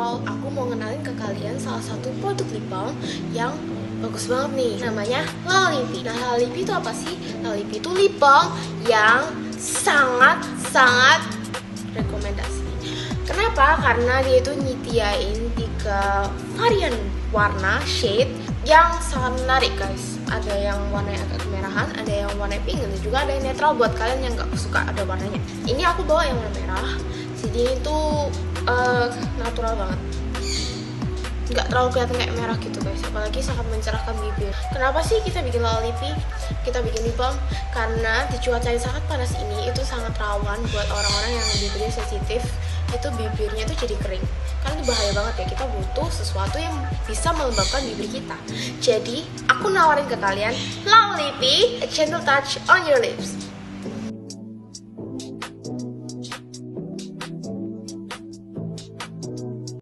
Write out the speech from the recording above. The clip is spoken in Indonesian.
kalau aku mau ngenalin ke kalian salah satu produk lip balm yang bagus banget nih, namanya Lalipi. Nah, Lalipi itu apa sih? Lalipi itu lip balm yang sangat rekomendasi. Kenapa? Karena dia itu nyediain 3 varian warna shade yang sangat menarik guys. Ada yang warnanya agak kemerahan, ada yang warna pink, dan juga ada yang netral buat kalian yang gak suka ada warnanya. Ini aku bawa yang warna merah. Jadi itu natural banget, nggak terlalu kelihatan kayak merah gitu guys, apalagi sangat mencerahkan bibir. Kenapa sih kita bikin Lalipi, kita bikin lip balm? Karena di cuaca yang sangat panas ini itu sangat rawan buat orang-orang yang bibirnya sensitif, itu bibirnya itu jadi kering. Kan itu bahaya banget ya, kita butuh sesuatu yang bisa melembabkan bibir kita. Jadi aku nawarin ke kalian Lalipi, a gentle touch on your lips.